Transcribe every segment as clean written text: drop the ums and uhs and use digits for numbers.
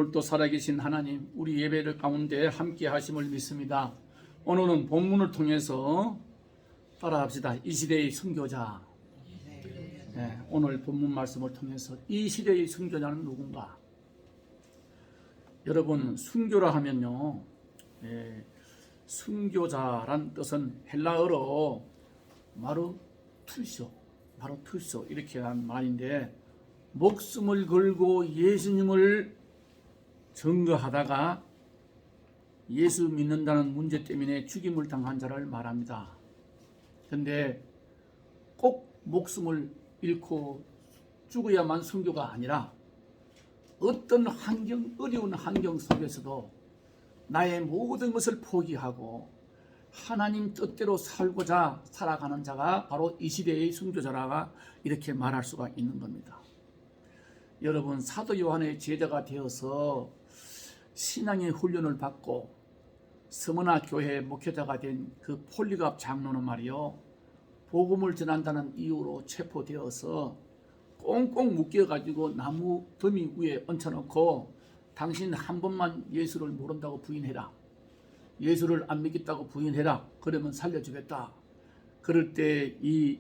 오늘도 살아계신 하나님, 우리 예배를 가운데 함께 하심을 믿습니다. 오늘은 본문을 통해서 따라합시다. 이 시대의 선교자. 네, 오늘 본문 말씀을 통해서 이 시대의 선교자는 누군가? 여러분, 순교라 하면요, 순교자란 뜻은 헬라어로 마르투쇼 이렇게 한 말인데, 목숨을 걸고 예수님을 증거하다가 예수 믿는다는 문제 때문에 죽임을 당한 자를 말합니다. 그런데 꼭 목숨을 잃고 죽어야만 순교가 아니라 어떤 어려운 환경 속에서도 나의 모든 것을 포기하고 하나님 뜻대로 살고자 살아가는 자가 바로 이 시대의 순교자라가 이렇게 말할 수가 있는 겁니다. 여러분, 사도 요한의 제자가 되어서 신앙의 훈련을 받고 서머나 교회 목회자가 된 그 폴리갑 장로는 말이요, 복음을 전한다는 이유로 체포되어서 꽁꽁 묶여가지고 나무 더미 위에 얹혀놓고 당신 한 번만 예수를 모른다고 부인해라, 예수를 안 믿겠다고 부인해라, 그러면 살려주겠다. 그럴 때 이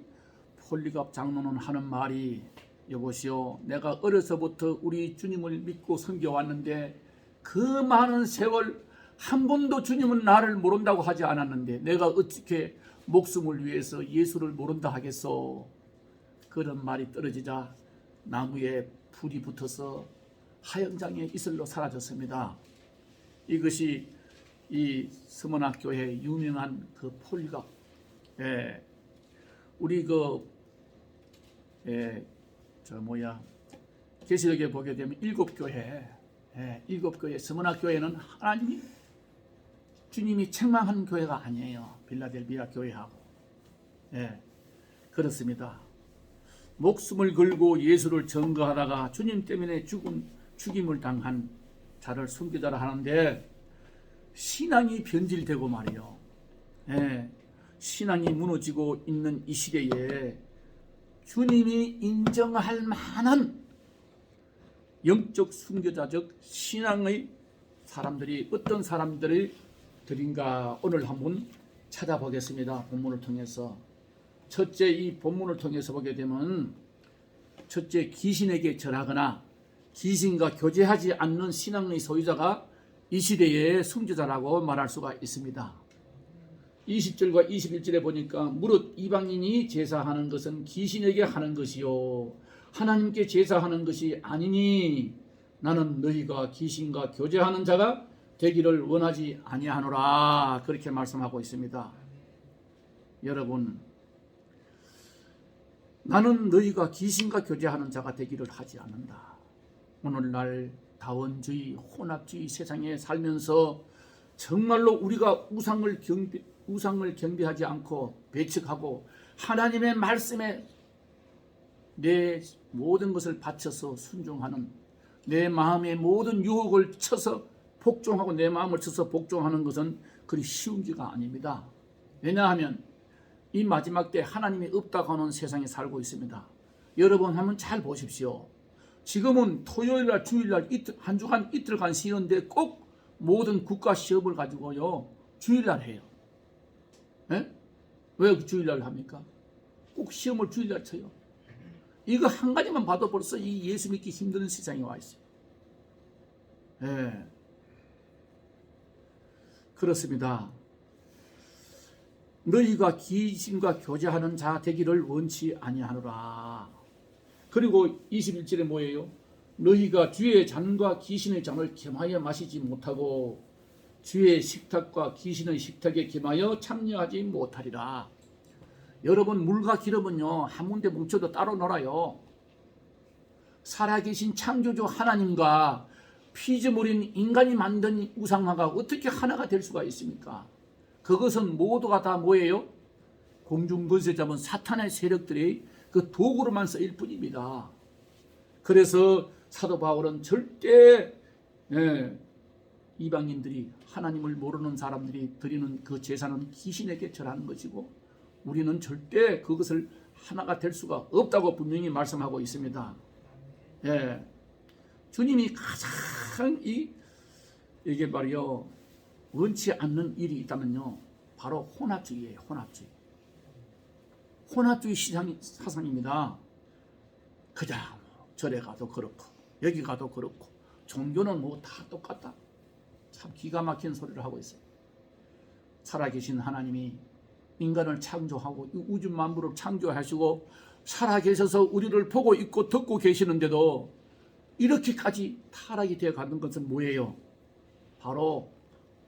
폴리갑 장로는 하는 말이, 여보시오, 내가 어려서부터 우리 주님을 믿고 섬겨왔는데 그 많은 세월 한 번도 주님은 나를 모른다고 하지 않았는데 내가 어떻게 목숨을 위해서 예수를 모른다 하겠소? 그런 말이 떨어지자 나무에 불이 붙어서 하영장에 이슬로 사라졌습니다. 이것이 이 서머나 교회 유명한 그 폴리갑, 우리 계시록에 보게 되면 일곱 교회, 서머나 교회는 하나님이 주님이 책망한 교회가 아니에요. 빌라델비아 교회하고. 그렇습니다. 목숨을 걸고 예수를 증거하다가 주님 때문에 죽임을 당한 자를 순교자라 하는데, 신앙이 변질되고 말이요, 신앙이 무너지고 있는 이 시대에 주님이 인정할 만한 영적 순교자적 신앙의 사람들이 어떤 사람들인가 오늘 한번 찾아보겠습니다. 본문을 통해서. 첫째, 이 본문을 통해서 보게 되면 첫째, 귀신에게 절하거나 귀신과 교제하지 않는 신앙의 소유자가 이 시대의 순교자라고 말할 수가 있습니다. 20절과 21절에 보니까 무릇 이방인이 제사하는 것은 귀신에게 하는 것이요 하나님께 제사하는 것이 아니니 나는 너희가 귀신과 교제하는 자가 되기를 원하지 아니하노라, 그렇게 말씀하고 있습니다. 여러분, 나는 너희가 귀신과 교제하는 자가 되기를 하지 않는다. 오늘날 다원주의, 혼합주의 세상에 살면서 정말로 우리가 우상을 경배하지 않고 배척하고 하나님의 말씀에 내 모든 것을 바쳐서 순종하는, 내 마음의 모든 유혹을 쳐서 복종하고 내 마음을 쳐서 복종하는 것은 그리 쉬운 기가 아닙니다. 왜냐하면 이 마지막 때 하나님이 없다고 하는 세상에 살고 있습니다. 여러분 한번 잘 보십시오. 지금은 토요일날 주일날 한 주간 이틀간 쉬는데 꼭 모든 국가 시험을 가지고요 주일날 해요. 왜 주일날 합니까? 꼭 시험을 주일날 쳐요. 이거 한 가지만 봐도 벌써 이 예수 믿기 힘든 세상에 와 있어요. 그렇습니다. 너희가 귀신과 교제하는 자 되기를 원치 아니하노라. 그리고 21절에 뭐예요? 너희가 주의 잔과 귀신의 잔을 겸하여 마시지 못하고 주의 식탁과 귀신의 식탁에 겸하여 참여하지 못하리라. 여러분, 물과 기름은요 한 군데 뭉쳐도 따로 놀아요. 살아계신 창조주 하나님과 피조물인 인간이 만든 우상화가 어떻게 하나가 될 수가 있습니까? 그것은 모두가 다 뭐예요? 공중권세 잡은 사탄의 세력들이 그 도구로만 쓰일 뿐입니다. 그래서 사도 바울은 절대 이방인들이, 하나님을 모르는 사람들이 드리는 그 제사는 귀신에게 절하는 것이고 우리는 절대 그것을 하나가 될 수가 없다고 분명히 말씀하고 있습니다. 주님이 가장 이게 말이요 원치 않는 일이 있다면요 바로 혼합주의예요. 혼합주의 사상입니다. 그냥 절에 가도 그렇고 여기 가도 그렇고 종교는 뭐 다 똑같다. 참 기가 막힌 소리를 하고 있어요. 살아계신 하나님이 인간을 창조하고 우주 만물을 창조하시고 살아계셔서 우리를 보고 있고 듣고 계시는데도 이렇게까지 타락이 되어 가는 것은 뭐예요? 바로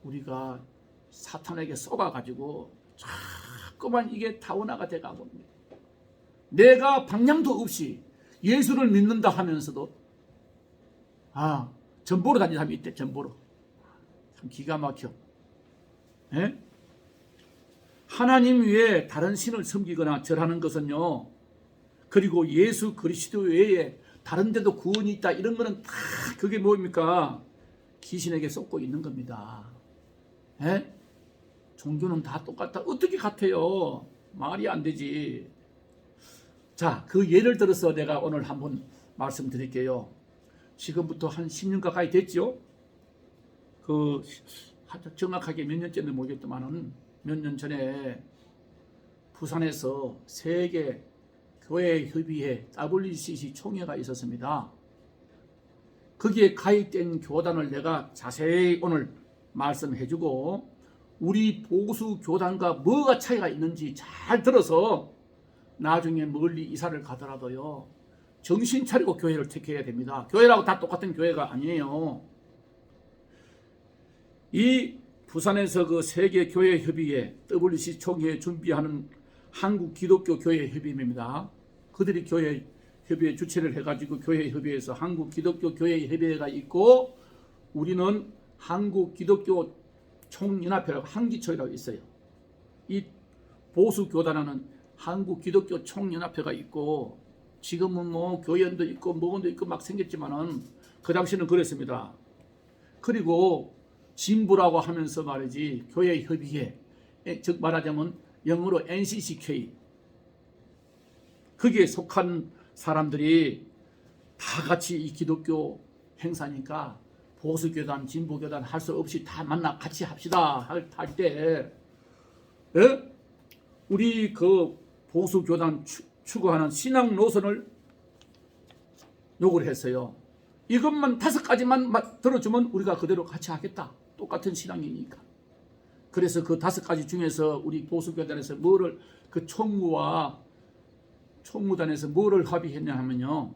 우리가 사탄에게 속아가지고 자꾸만 이게 다원화가 돼가고 있는 거예요. 내가 방향도 없이 예수를 믿는다 하면서도 전보로 다니는 사람이 있대. 전보로. 참 기가 막혀. 에? 하나님 외에 다른 신을 섬기거나 절하는 것은요 그리고 예수 그리스도 외에 다른 데도 구원이 있다 이런 거는 다 그게 뭡니까? 귀신에게 쏟고 있는 겁니다. 에? 종교는 다 똑같다. 어떻게 같아요? 말이 안 되지. 자, 그 예를 들어서 내가 오늘 한번 말씀드릴게요. 지금부터 한 10년 가까이 됐죠? 정확하게 몇 년째는 모르겠지만은 몇 년 전에 부산에서 세계 교회 협의회 WCC 총회가 있었습니다. 거기에 가입된 교단을 내가 자세히 오늘 말씀해주고 우리 보수 교단과 뭐가 차이가 있는지 잘 들어서 나중에 멀리 이사를 가더라도요 정신 차리고 교회를 택해야 됩니다. 교회라고 다 똑같은 교회가 아니에요. 이 부산에서 그 세계교회협의회 WC 총회 준비하는 한국기독교교회협의회입니다. 그들이 교회협의회 주최를 해가지고 교회협의회에서 한국기독교교회협의회가 있고 우리는 한국기독교 총연합회라고 한기총이라고 있어요. 이 보수교단은 한국기독교 총연합회가 있고 지금은 뭐 교연도 있고 뭐건도 있고 막 생겼지만은 그 당시는 그랬습니다. 그리고 진부라고 하면서 말이지 교회협의회 즉 말하자면 영어로 NCCK 거기에 속한 사람들이 다 같이 이 기독교 행사니까 보수교단 진보교단 할 수 없이 다 만나 같이 합시다 할 때 우리 그 보수교단 추구하는 신앙 노선을 요구를 했어요. 이것만 5가지만 들어주면 우리가 그대로 같이 하겠다. 똑같은 신앙이니까. 그래서 그 5가지 중에서 우리 보수교단에서 뭐를 그 총무단에서 뭐를 합의했냐 하면요.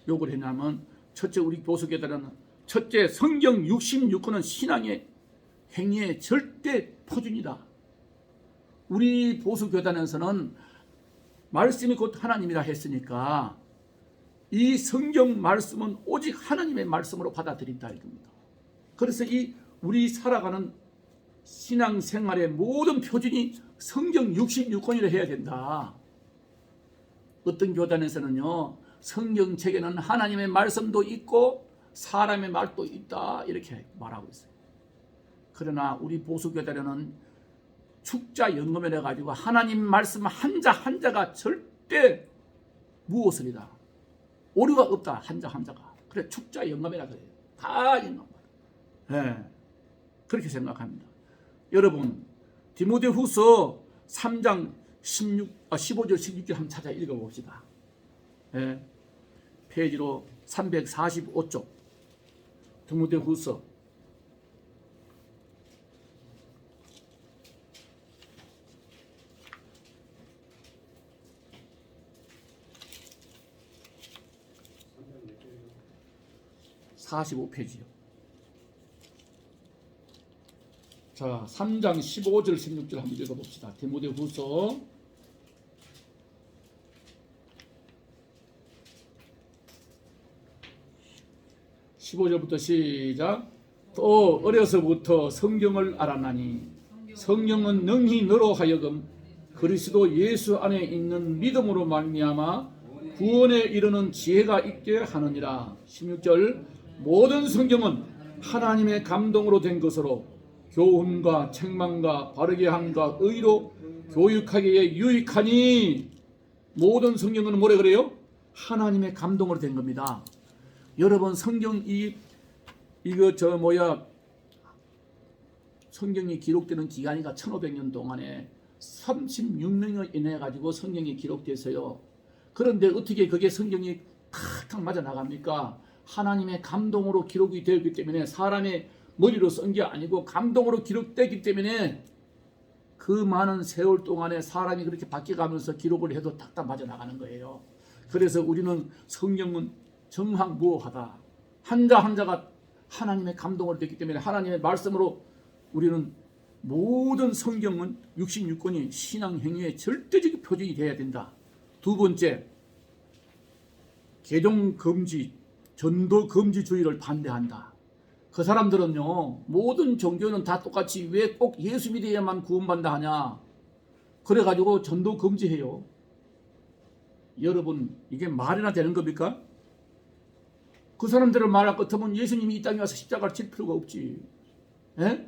요구를 했냐면 첫째 우리 보수교단은 첫째 성경 66권은 신앙의 행위의 절대 표준이다. 우리 보수교단에서는 말씀이 곧 하나님이라 했으니까 이 성경 말씀은 오직 하나님의 말씀으로 받아들인다 이겁니다. 그래서 이 우리 살아가는 신앙생활의 모든 표준이 성경 66권이라 해야 된다. 어떤 교단에서는요 성경책에는 하나님의 말씀도 있고 사람의 말도 있다 이렇게 말하고 있어요. 그러나 우리 보수교단에는 축자 연금을 해가지고 하나님 말씀 한자 한자가 절대 무엇을이다 오류가 없다 한자가. 그래 축자 연금이라 그래요. 다 연금. 그렇게 생각합니다. 여러분 디모데후서 3장 15절 16절 한번 찾아 읽어봅시다. 페이지로 345쪽 디모데후서 45페이지요. 자, 3장 15절 16절 한번 읽어봅시다. 디모데후서 15절부터 시작. 또 어려서부터 성경을 알았나니 성경은 능히 너로 하여금 그리스도 예수 안에 있는 믿음으로 말미암아 구원에 이르는 지혜가 있게 하느니라. 16절 모든 성경은 하나님의 감동으로 된 것으로 교훈과 책망과 바르게 함과 의로 교육하기에 유익하니. 모든 성경은 뭐래 그래요? 하나님의 감동으로 된 겁니다. 여러분 성경 이거 성경이 기록되는 기간이가 1500년 동안에 36명을 인해 가지고 성경이 기록돼서요. 그런데 어떻게 그게 성경이 탁탁 맞아 나갑니까? 하나님의 감동으로 기록이 되었기 때문에, 사람의 머리로 쓴 게 아니고 감동으로 기록되기 때문에 그 많은 세월 동안에 사람이 그렇게 바뀌어가면서 기록을 해도 탁탁 맞아 나가는 거예요. 그래서 우리는 성경은 정확무오하다. 한자 한자가 하나님의 감동으로 됐기 때문에 하나님의 말씀으로 우리는 모든 성경은 66권이 신앙 행위의 절대적인 표준이 되어야 된다. 두 번째, 개종 금지, 전도 금지주의를 반대한다. 그 사람들은요, 모든 종교는 다 똑같이 왜 꼭 예수 믿어야만 구원받는다 하냐, 그래가지고 전도 금지해요. 여러분, 이게 말이나 되는 겁니까? 그 사람들을 말할 것 같으면 예수님이 이 땅에 와서 십자가를 칠 필요가 없지. 에?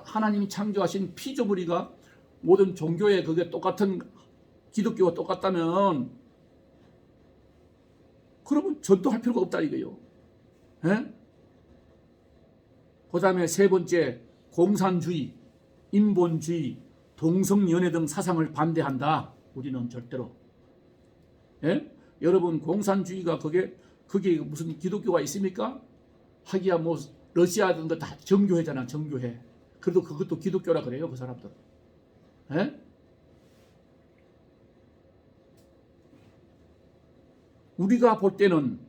하나님이 창조하신 피조물이가 모든 종교에 그게 똑같은, 기독교가 똑같다면 그러면 전도할 필요가 없다 이거예요. 그 다음에 세 번째, 공산주의, 인본주의, 동성연애 등 사상을 반대한다. 우리는 절대로. 여러분, 공산주의가 그게 무슨 기독교가 있습니까? 하기야 뭐 러시아 같은 거 다 정교회잖아, 정교회. 그래도 그것도 기독교라 그래요, 그 사람들. 우리가 볼 때는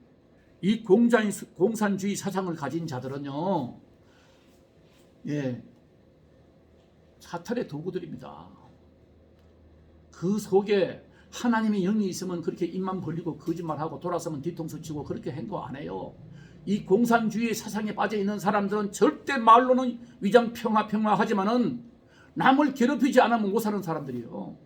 이 공산주의 사상을 가진 자들은요, 사탄의 도구들입니다. 그 속에 하나님의 영이 있으면 그렇게 입만 벌리고 거짓말하고 돌아서면 뒤통수 치고 그렇게 행동 안 해요. 이 공산주의 사상에 빠져 있는 사람들은 절대 말로는 위장 평화 하지만은 남을 괴롭히지 않으면 못 사는 사람들이에요.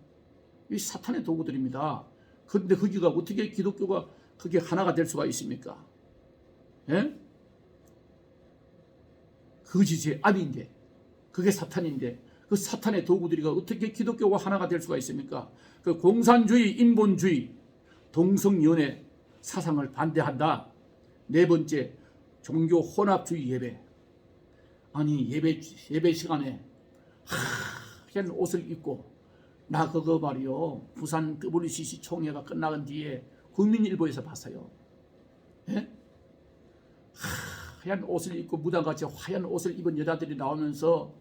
이 사탄의 도구들입니다. 그런데 거기가 어떻게 기독교가 그게 하나가 될 수가 있습니까? 거짓의 압인데, 그게 사탄인데, 그 사탄의 도구들이가 어떻게 기독교가 하나가 될 수가 있습니까? 그 공산주의, 인본주의, 동성연애 사상을 반대한다. 네 번째, 종교 혼합주의 예배. 아니, 예배 시간에 하얀 옷을 입고, 나 그거 말이요, 부산 WCC 총회가 끝나간 뒤에 국민일보에서 봤어요. 하얀 옷을 입고 무당같이 하얀 옷을 입은 여자들이 나오면서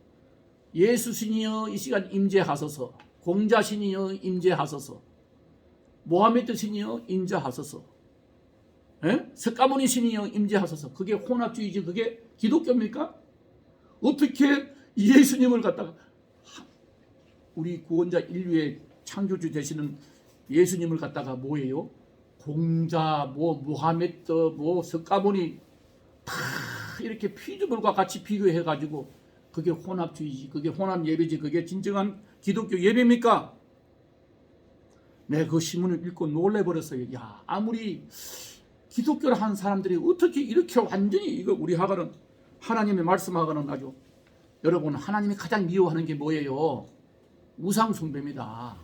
예수신이여 이 시간 임재하소서, 공자신이여 임재하소서, 모하메드 신이여 임재하소서, 석가모니 신이여 임재하소서. 그게 혼합주의지, 그게 기독교입니까? 어떻게 예수님을 갖다가, 우리 구원자 인류의 창조주 되시는 예수님을 갖다가 뭐예요? 공자, 모하메드, 석가모니 다 이렇게 피조물과 같이 비교해가지고 그게 혼합주의지, 그게 혼합 예배지, 그게 진정한 기독교 예배입니까? 네, 그 신문을 읽고 놀래버렸어요. 야, 아무리 기독교를 한 사람들이 어떻게 이렇게 완전히, 이거 우리 하고는, 하나님의 말씀하고는 아주, 여러분, 하나님이 가장 미워하는 게 뭐예요? 우상 숭배입니다.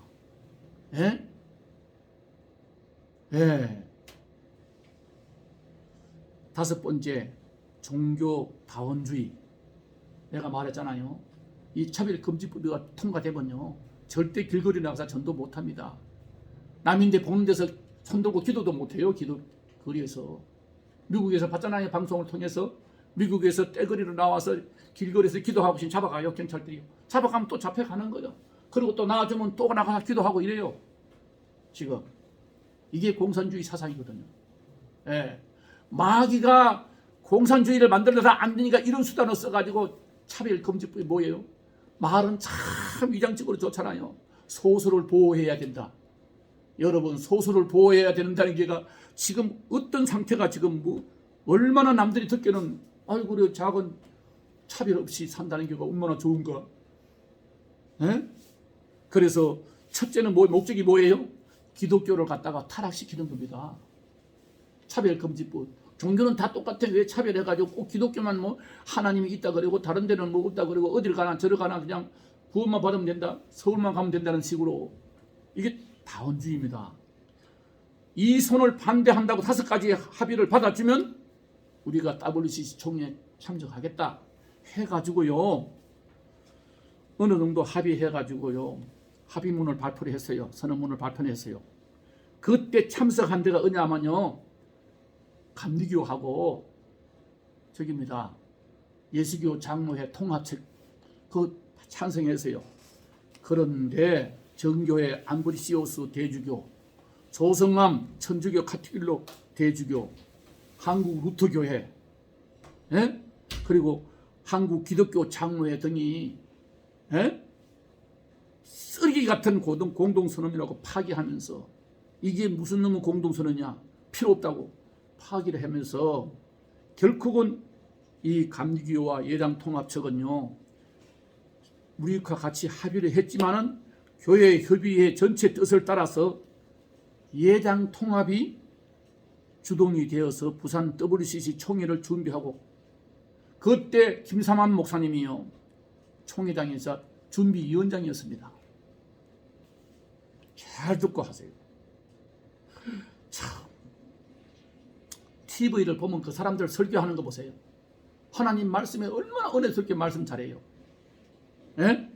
다섯 번째, 종교다원주의. 내가 말했잖아요. 이 차별금지법이 통과되면요, 절대 길거리 나가서 전도 못합니다. 남인데 보는 데서 손들고 기도도 못해요. 거리에서. 미국에서 봤잖아요. 방송을 통해서. 미국에서 떼거리로 나와서 길거리에서 기도하고 있으면 잡아가요. 경찰들이. 잡아가면 또 잡혀가는 거죠. 그리고 또 나와주면 또 나가서 기도하고 이래요. 지금 이게 공산주의 사상이거든요. 마귀가 공산주의를 만들어서 안 되니까 이런 수단을 써가지고 차별금지법이 뭐예요? 말은 참 위장적으로 좋잖아요. 소수를 보호해야 된다. 여러분, 소수를 보호해야 된다는 게가 지금 어떤 상태가 지금 얼마나 남들이 듣기에는 아이고 그래 작은 차별 없이 산다는 게 얼마나 좋은가. 그래서 첫째는 목적이 뭐예요? 기독교를 갖다가 타락시키는 겁니다. 차별금지법. 종교는 다 똑같아. 왜 차별해가지고 꼭 기독교만 하나님이 있다 그러고 다른 데는 없다 그러고 어딜 가나 저를 가나 그냥 구원만 받으면 된다, 서울만 가면 된다는 식으로. 이게 다원주의입니다. 이손을 반대한다고 5가지 합의를 받아주면 우리가 WCC 총회에 참석하겠다 해가지고요, 어느 정도 합의해가지고요 합의문을 발표를 했어요. 선언문을 발표했어요. 그때 참석한 데가 어냐면요, 감리교하고 저기입니다, 예수교 장로회 통합책 그 찬성했어요. 그런데 정교회 안브리시오스 대주교, 조성암 천주교 카티킬로 대주교, 한국 루터교회, 예? 그리고 한국 기독교 장로회 등이, 예? 쓰레기 같은 공동선언이라고 파기하면서 이게 무슨 놈의 공동선언이냐, 필요 없다고 파기를 하면서 결국은 이 감리교와 예당통합측은요 우리가 같이 합의를 했지만은 교회 협의회 전체 뜻을 따라서 예당통합이 주동이 되어서 부산 WCC 총회를 준비하고, 그때 김삼환 목사님이요 총회장에서 준비위원장이었습니다. 잘 듣고 하세요. 참, TV를 보면 그 사람들 설교하는 거 보세요. 하나님 말씀에 얼마나 은혜스럽게 말씀 잘해요. 예?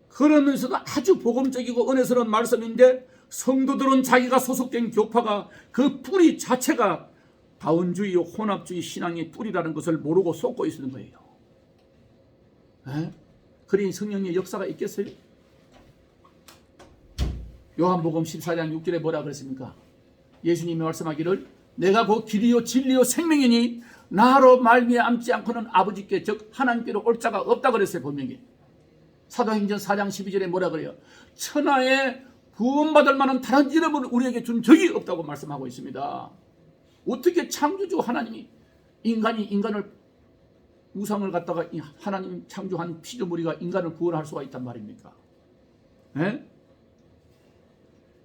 그러면서도 아주 복음적이고 은혜스러운 말씀인데 성도들은 자기가 소속된 교파가 그 뿌리 자체가 다원주의, 혼합주의 신앙의 뿌리라는 것을 모르고 속고 있는 거예요. 예? 그러니 성령의 역사가 있겠어요? 요한복음 14장 6절에 뭐라 그랬습니까? 예수님이 말씀하기를 내가 곧 길이요 진리요 생명이니 나로 말미암지 않고는 아버지께 즉 하나님께로 올 자가 없다 그랬어요. 분명히 사도행전 4장 12절에 뭐라 그래요? 천하에 구원받을 만한 다른 이름을 우리에게 준 적이 없다고 말씀하고 있습니다. 어떻게 창조주 하나님이 인간을 우상을 갖다가 하나님 창조한 피조물이가 인간을 구원할 수가 있단 말입니까? 에?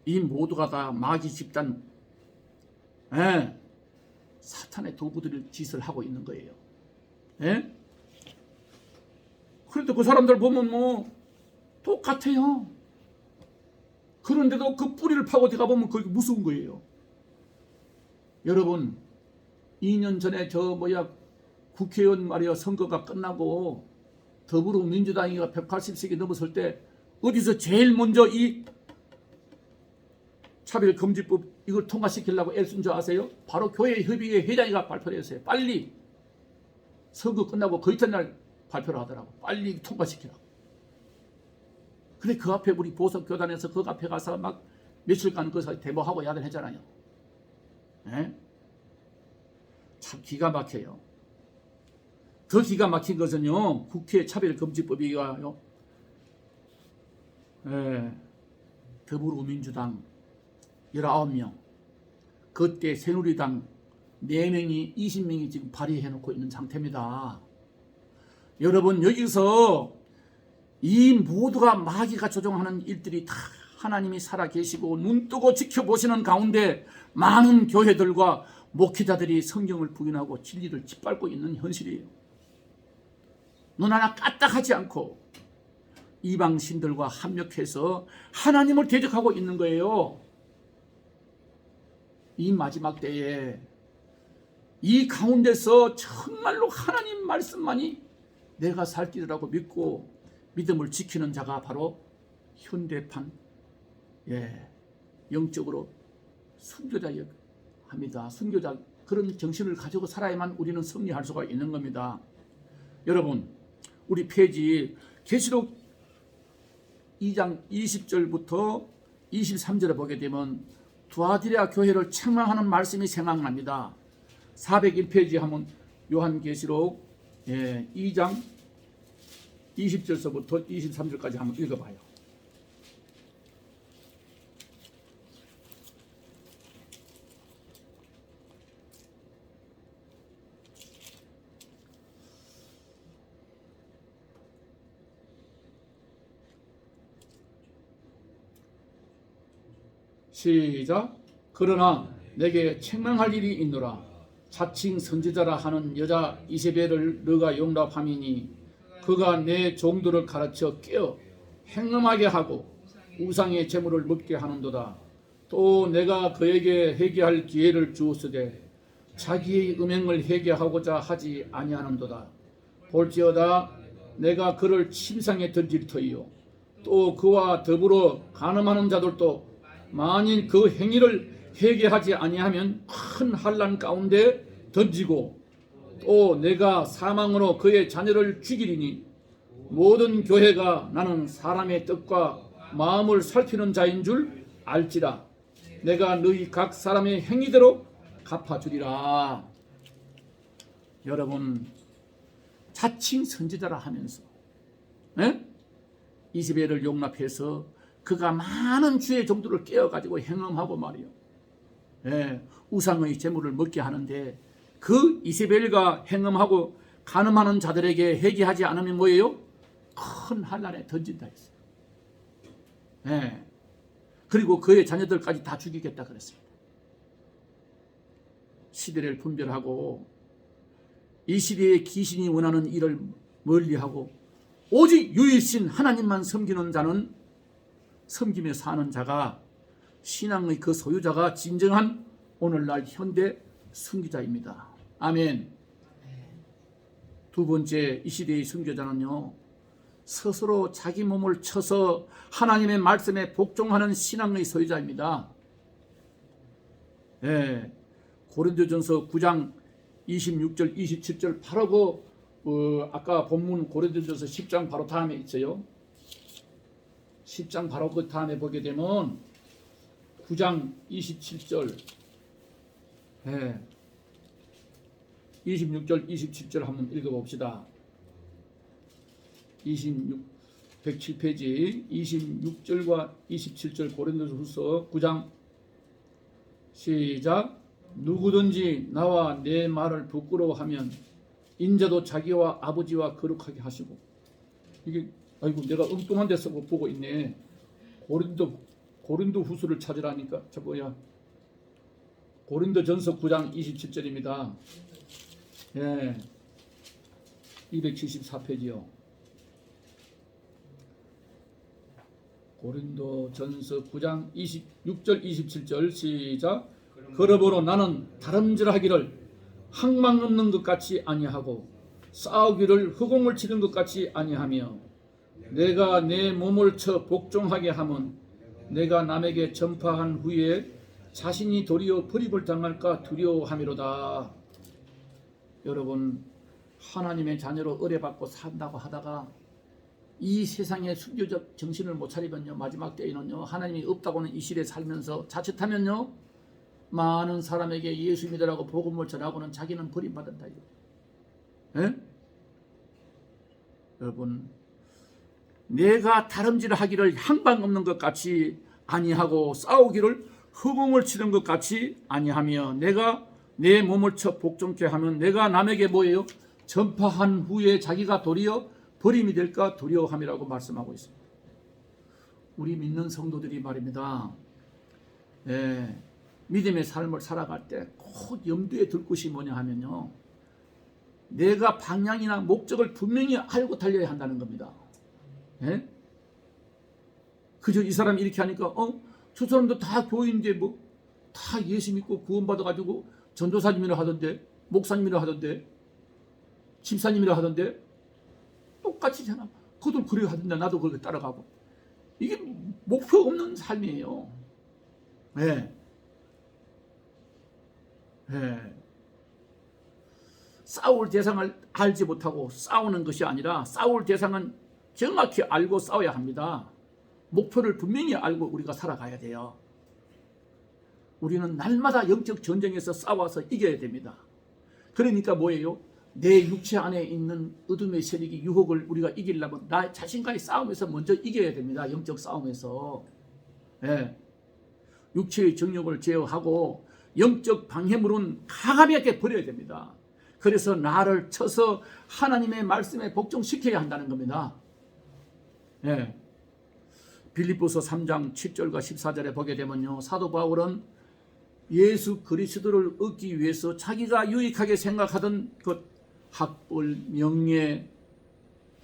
이 모두가 다 마귀 집단, 사탄의 도구들을 짓을 하고 있는 거예요. 그런데 그 사람들 보면 뭐 똑같아요. 그런데도 그 뿌리를 파고 들어가 보면 그게 무서운 거예요. 여러분, 2년 전에 국회의원 말이야 선거가 끝나고 더불어민주당이가 180석이 넘었을 때 어디서 제일 먼저 이 차별금지법 이걸 통과시키려고 애쓴 줄 아세요? 바로 교회협의회 회장이가 발표를 했어요. 빨리 선거 끝나고 그 이튿날 발표를 하더라고. 빨리 통과시키라고. 근데 그 앞에 우리 보석교단에서 그 앞에 가서 막 며칠간 거기서 데모하고 야단했잖아요. 참 기가 막혀요. 더 기가 막힌 것은요, 국회 차별금지법이가요, 더불어민주당 19명, 그때 새누리당 4명이 20명이 지금 발의해 놓고 있는 상태입니다. 여러분, 여기서 이 모두가 마귀가 조종하는 일들이 다 하나님이 살아계시고 눈뜨고 지켜보시는 가운데 많은 교회들과 목회자들이 성경을 부인하고 진리를 짓밟고 있는 현실이에요. 눈 하나 까딱하지 않고 이방 신들과 합력해서 하나님을 대적하고 있는 거예요. 이 마지막 때에 이 가운데서 정말로 하나님 말씀만이 내가 살 길이라고 믿고 믿음을 지키는 자가 바로 현대판 영적으로 순교자야 합니다. 순교자, 그런 정신을 가지고 살아야만 우리는 승리할 수가 있는 겁니다. 여러분, 우리 페이지 계시록 2장 20절부터 23절에 보게 되면 두아디라 교회를 책망하는 말씀이 생각납니다. 401페이지 하면 요한계시록 2장 20절서부터 23절까지 한번 읽어봐요. 시작. 그러나 내게 책망할 일이 있노라. 자칭 선지자라 하는 여자 이세벨을 너가 용납함이니 그가 내 종들을 가르쳐 깨어 행음하게 하고 우상의 제물을 먹게 하는도다. 또 내가 그에게 회개할 기회를 주었으되 자기의 음행을 회개하고자 하지 아니하는도다. 볼지어다 내가 그를 침상에 던질 터이요 또 그와 더불어 간음하는 자들도 만일 그 행위를 회개하지 아니하면 큰 환난 가운데 던지고 또 내가 사망으로 그의 자녀를 죽이리니 모든 교회가 나는 사람의 뜻과 마음을 살피는 자인 줄 알지라. 내가 너희 각 사람의 행위대로 갚아주리라. 여러분, 자칭 선지자라 하면서 이세벨을 용납해서 그가 많은 주의 종들을 깨어가지고 행음하고 말이요, 우상의 제물을 먹게 하는데 그 이세벨과 행음하고 간음하는 자들에게 회개하지 않으면 뭐예요? 큰 환난에 던진다 했어요. 그리고 그의 자녀들까지 다 죽이겠다 그랬습니다. 시대를 분별하고 이 시대의 귀신이 원하는 일을 멀리하고 오직 유일신 하나님만 섬기는 자는, 섬기며 사는 자가, 신앙의 그 소유자가 진정한 오늘날 현대 선교자입니다. 아멘. 두 번째, 이 시대의 선교자는요, 스스로 자기 몸을 쳐서 하나님의 말씀에 복종하는 신앙의 소유자입니다. 고린도전서 9장 26절 27절 바로 아까 본문 고린도전서 10장 바로 다음에 있어요. 10장 바로 그 다음에 보게 되면 9장 27절 26절 27절 한번 읽어봅시다. 107페이지 26절과 27절 고린도후서 9장 시작. 누구든지 나와 내 말을 부끄러워하면 인자도 자기와 아버지와 거룩하게 하시고. 이게 아이고 내가 엉뚱한 데서 보고 있네. 고린도 후서를 찾으라니까. 저 뭐야, 고린도전서 9장 27절입니다. 274페이지요. 고린도전서 9장 26절 27절 시작. 그러므로 나는 다름질하기를 항망 없는 것 같이 아니하고 싸우기를 허공을 치는 것 같이 아니하며 내가 내 몸을 쳐 복종하게 하면 내가 남에게 전파한 후에 자신이 도리어 버림을 당할까 두려워함이로다. 여러분, 하나님의 자녀로 의뢰받고 산다고 하다가 이 세상의 순교적 정신을 못 차리면요, 마지막 때에는요, 하나님이 없다고는 이 시대에 살면서 자칫하면요, 많은 사람에게 예수 믿으라고 복음을 전하고는 자기는 버림받았다. 여러분, 내가 다름질하기를 향방 없는 것 같이 아니하고 싸우기를 허공을 치는 것 같이 아니하며 내가 내 몸을 쳐 복종케 하면 내가 남에게 뭐예요? 전파한 후에 자기가 도리어 버림이 될까 두려워함이라고 말씀하고 있습니다. 우리 믿는 성도들이 말입니다. 믿음의 삶을 살아갈 때 꼭 염두에 둘 것이 뭐냐 하면요, 내가 방향이나 목적을 분명히 알고 달려야 한다는 겁니다. 그저 이 사람이 이렇게 하니까 저 사람도 다 교인인데 뭐 다 예수 믿고 구원받아가지고 전도사님이라 하던데, 목사님이라 하던데, 집사님이라 하던데 똑같이잖아. 그들 그래 하던데 나도 그렇게 따라가고. 이게 목표 없는 삶이에요. 싸울 대상을 알지 못하고 싸우는 것이 아니라 싸울 대상은 정확히 알고 싸워야 합니다. 목표를 분명히 알고 우리가 살아가야 돼요. 우리는 날마다 영적 전쟁에서 싸워서 이겨야 됩니다. 그러니까 뭐예요? 내 육체 안에 있는 어둠의 세력이 유혹을 우리가 이기려면 나 자신과의 싸움에서 먼저 이겨야 됩니다. 영적 싸움에서. 육체의 정욕을 제어하고 영적 방해물은 가감하게 버려야 됩니다. 그래서 나를 쳐서 하나님의 말씀에 복종시켜야 한다는 겁니다. 빌립보서 3장 7절과 14절에 보게 되면요, 사도 바울은 예수 그리스도를 얻기 위해서 자기가 유익하게 생각하던 것, 학벌, 명예,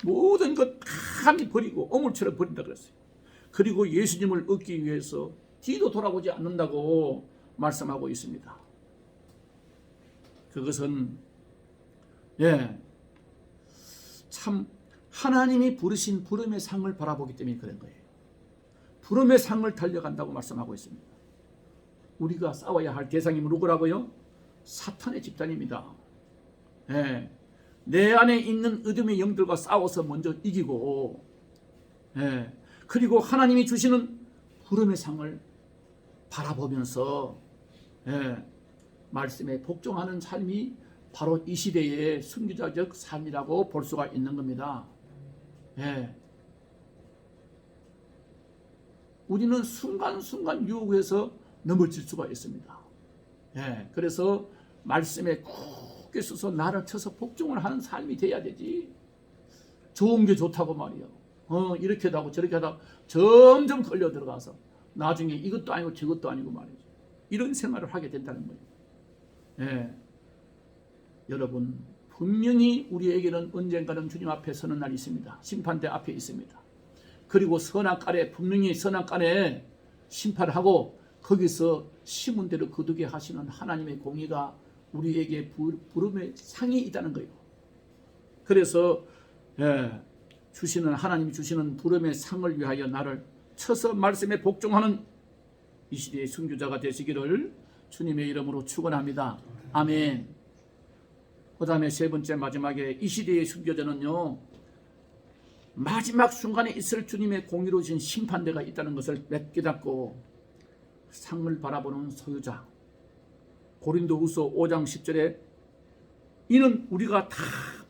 모든 것 감히 버리고 어물처럼 버린다 그랬어요. 그리고 예수님을 얻기 위해서 뒤도 돌아보지 않는다고 말씀하고 있습니다. 그것은 참 하나님이 부르신 부름의 상을 바라보기 때문에 그런 거예요. 부름의 상을 달려간다고 말씀하고 있습니다. 우리가 싸워야 할 대상이 누구라고요? 사탄의 집단입니다. 내 안에 있는 어둠의 영들과 싸워서 먼저 이기고, 그리고 하나님이 주시는 부름의 상을 바라보면서 말씀에 복종하는 삶이 바로 이 시대의 선교자적 삶이라고 볼 수가 있는 겁니다. 우리는 순간순간 유혹에서 넘어질 수가 있습니다. 그래서 말씀에 굳게 서서 나를 쳐서 복종을 하는 삶이 돼야 되지. 좋은 게 좋다고 말이요. 이렇게 하고 저렇게 하다 점점 걸려 들어가서 나중에 이것도 아니고 저것도 아니고 말이죠. 이런 생활을 하게 된다는 거예요. 여러분, 분명히 우리에게는 언젠가는 주님 앞에 서는 날이 있습니다. 심판대 앞에 있습니다. 그리고 선악간에, 분명히 선악간에 심판을 하고 거기서 심은 대로 거두게 하시는 하나님의 공의가 우리에게 부름의 상이 있다는 거예요. 그래서 하나님이 주시는 부름의 상을 위하여 나를 쳐서 말씀에 복종하는 이 시대의 선교자가 되시기를 주님의 이름으로 축원합니다. 아멘. 그 다음에 세 번째 마지막에 이 시대의 선교자는요, 마지막 순간에 있을 주님의 공의로 주신 심판대가 있다는 것을 깨닫고 상을 바라보는 소유자. 고린도후서 5장 10절에 이는 우리가 다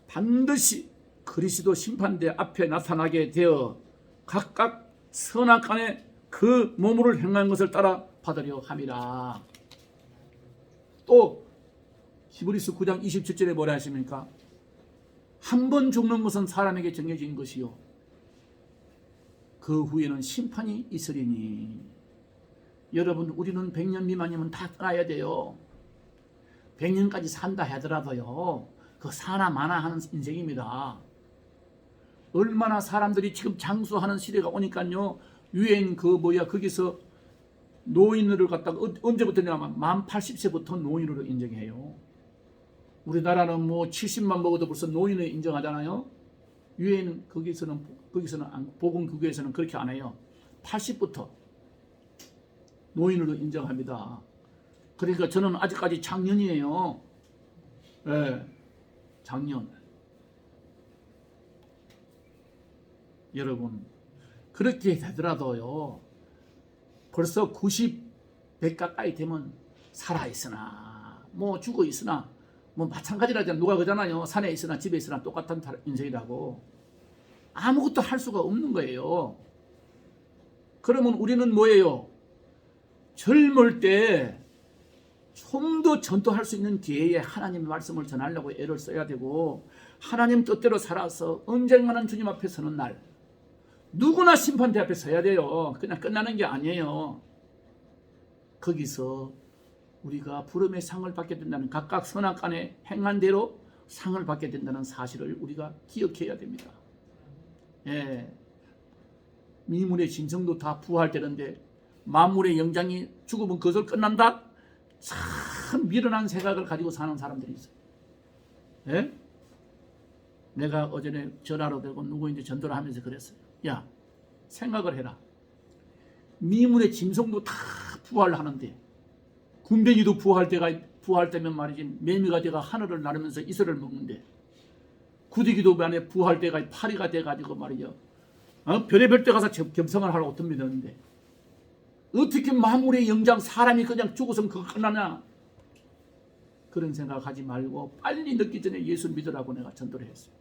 반드시 그리스도 심판대 앞에 나타나게 되어 각각 선악간에 그 몸으로 행한 것을 따라 받으려 함이라. 또 히브리서 9장 27절에 뭐라 하십니까? 한 번 죽는 것은 사람에게 정해진 것이요 그 후에는 심판이 있으리니. 여러분, 우리는 100년 미만이면 다 떠나야 돼요. 100년까지 산다 하더라도요, 그 사나 마나 하는 인생입니다. 얼마나 사람들이 지금 장수하는 시대가 오니까요, 유엔 거기서 노인을 갖다가 언제부터냐면 만 80세부터 노인으로 인정해요. 우리나라는 뭐 70만 먹어도 벌써 노인을 인정하잖아요. 유엔 거기서는 보건국에서는 그렇게 안 해요. 80부터 노인으로 인정합니다. 그러니까 저는 아직까지 장년이에요. 장년. 여러분, 그렇게 되더라도요, 벌써 90, 100 가까이 되면 살아있으나 뭐 죽어있으나 뭐 마찬가지라잖아요. 누가 그러잖아요. 산에 있으나 집에 있으나 똑같은 인생이라고. 아무것도 할 수가 없는 거예요. 그러면 우리는 뭐예요? 젊을 때 좀 더 전도할 수 있는 기회에 하나님 말씀을 전하려고 애를 써야 되고, 하나님 뜻대로 살아서 언젠가는 주님 앞에 서는 날, 누구나 심판대 앞에 서야 돼요. 그냥 끝나는 게 아니에요. 거기서 우리가 부름의 상을 받게 된다는, 각각 선악간에 행한 대로 상을 받게 된다는 사실을 우리가 기억해야 됩니다. 미문의 진성도 다 부활되는데 만물의 영장이 죽으면 그것을 끝난다? 참 미련한 생각을 가지고 사는 사람들이 있어요. 내가 어전에 전화로 되고 누구인지 전도를 하면서 그랬어요. 야, 생각을 해라. 미문의 짐승도 다 부활하는데, 군뱅이도 부활 때면 말이지 매미가 돼가 하늘을 나르면서 이슬을 먹는데, 구더기도 만에 부활 때가 파리가 돼가지고 말이죠, 별의별 때 가서 겸성을 하라고 덤비는데, 어떻게 만물의 영장 사람이 그냥 죽어서 그거 끝나냐? 그런 생각하지 말고 빨리 늦기 전에 예수 믿으라고 내가 전도를 했어요.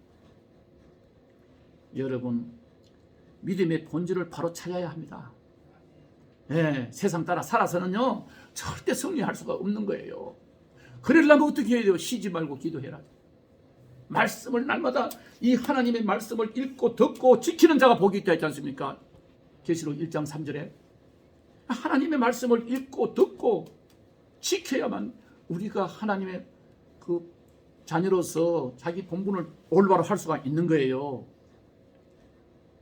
여러분, 믿음의 본질을 바로 찾아야 합니다. 세상 따라 살아서는요, 절대 승리할 수가 없는 거예요. 그러려면 어떻게 해야 돼요? 쉬지 말고 기도해라. 말씀을 날마다 이 하나님의 말씀을 읽고 듣고 지키는 자가 복이 있다 했지 않습니까? 계시록 1장 3절에 하나님의 말씀을 읽고 듣고 지켜야만 우리가 하나님의 그 자녀로서 자기 본분을 올바로 할 수가 있는 거예요.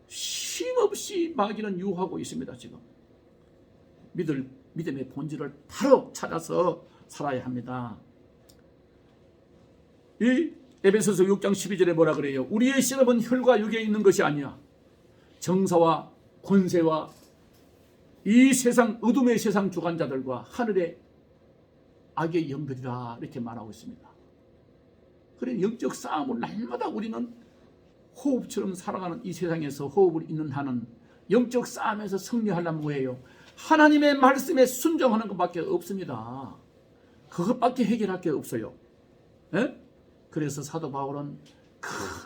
쉼없이 마귀는 유혹하고 있습니다. 지금 믿음의 본질을 바로 찾아서 살아야 합니다. 이 에베소서 6장 12절에 뭐라 그래요? 우리의 시험은 혈과 육에 있는 것이 아니야. 정사와 권세와 이 세상 어둠의 세상 주관자들과 하늘의 악의 영들이라 이렇게 말하고 있습니다. 그래 영적 싸움을 날마다 우리는 호흡처럼 살아가는 이 세상에서 호흡을 잇는 한은 영적 싸움에서 승리하려면 뭐예요? 하나님의 말씀에 순종하는 것밖에 없습니다. 그것밖에 해결할 게 없어요. 에? 그래서 사도 바울은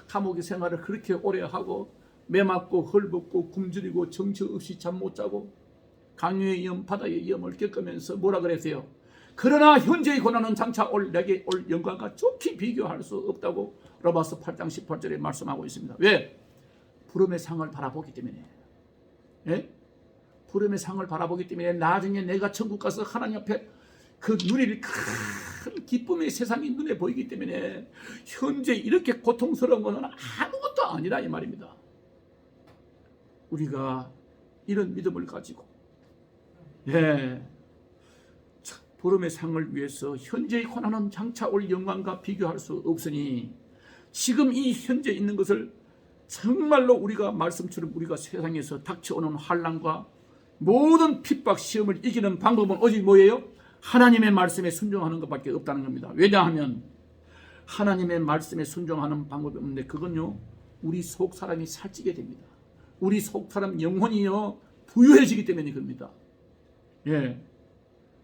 감옥의 생활을 그렇게 오래 하고 매 맞고 헐벗고 굶주리고 정처 없이 잠 못 자고 강류의 위험 바다의 위험을 겪으면서 뭐라 그랬어요? 그러나 현재의 고난은 장차 내게 올 영광과 좋게 비교할 수 없다고 로마서 8장 18절에 말씀하고 있습니다. 왜? 부름의 상을 바라보기 때문에. 예? 부름의 상을 바라보기 때문에 나중에 내가 천국 가서 하나님 앞에 그 누릴 큰 기쁨의 세상이 눈에 보이기 때문에 현재 이렇게 고통스러운 것은 아무것도 아니라 이 말입니다. 우리가 이런 믿음을 가지고 부름의 상을 위해서 현재의 고난은 장차 올 영광과 비교할 수 없으니 지금 이 현재 있는 것을 정말로 우리가 말씀처럼 우리가 세상에서 닥쳐오는 환난과 모든 핍박 시험을 이기는 방법은 오직 뭐예요? 하나님의 말씀에 순종하는 것밖에 없다는 겁니다. 왜냐하면 하나님의 말씀에 순종하는 방법이 없는데 그건요 우리 속 사람이 살찌게 됩니다. 우리 속 사람 영혼이요 부유해지기 때문에 그럽니다.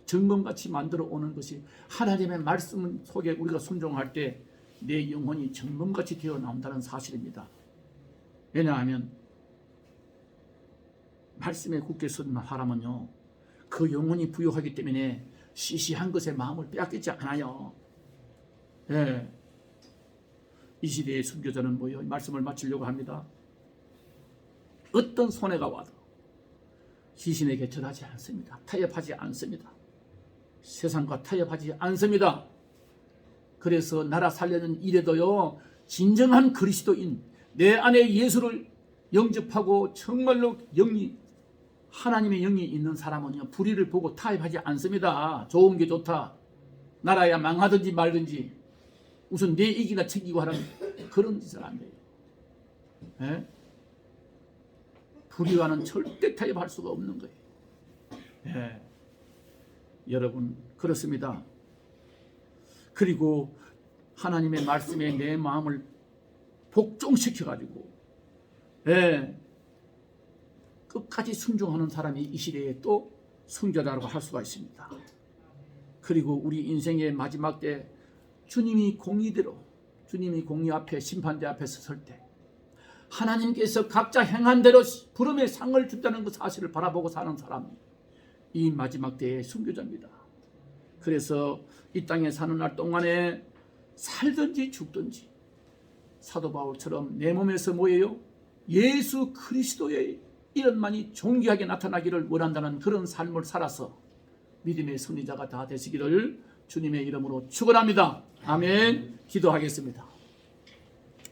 점검같이 만들어 오는 것이 하나님의 말씀 속에 우리가 순종할 때 내 영혼이 점검같이 되어 나온다는 사실입니다. 왜냐하면 말씀에 굳게 선 사람은요 그 영혼이 부유하기 때문에 시시한 것에 마음을 빼앗기지 않아요. 이 시대의 순교자는 뭐예요? 말씀을 마치려고 합니다. 어떤 손해가 와도 시신에게 절하지 않습니다. 타협하지 않습니다. 세상과 타협하지 않습니다. 그래서 나라 살려는 일에도요 진정한 그리스도인 내 안에 예수를 영접하고 정말로 영이 하나님의 영이 있는 사람은요 불의를 보고 타협하지 않습니다. 좋은 게 좋다. 나라야 망하든지 말든지 우선 내 이기나 챙기고 하는 그런 짓을 안 돼요. 불의와는 절대 타협할 수가 없는 거예요. 여러분 그렇습니다. 그리고 하나님의 말씀에 내 마음을 복종시켜가지고 끝까지 순종하는 사람이 이 시대에 또 순교자라고 할 수가 있습니다. 그리고 우리 인생의 마지막 때 주님이 공의 앞에 심판대 앞에서 설 때 하나님께서 각자 행한 대로 부름의 상을 준다는 그 사실을 바라보고 사는 사람이 이 마지막 때의 순교자입니다. 그래서 이 땅에 사는 날 동안에 살든지 죽든지 사도 바울처럼 내 몸에서 뭐예요? 예수 그리스도의 이름만이 존귀하게 나타나기를 원한다는 그런 삶을 살아서 믿음의 승리자가 다 되시기를 주님의 이름으로 축원합니다. 아멘. 기도하겠습니다.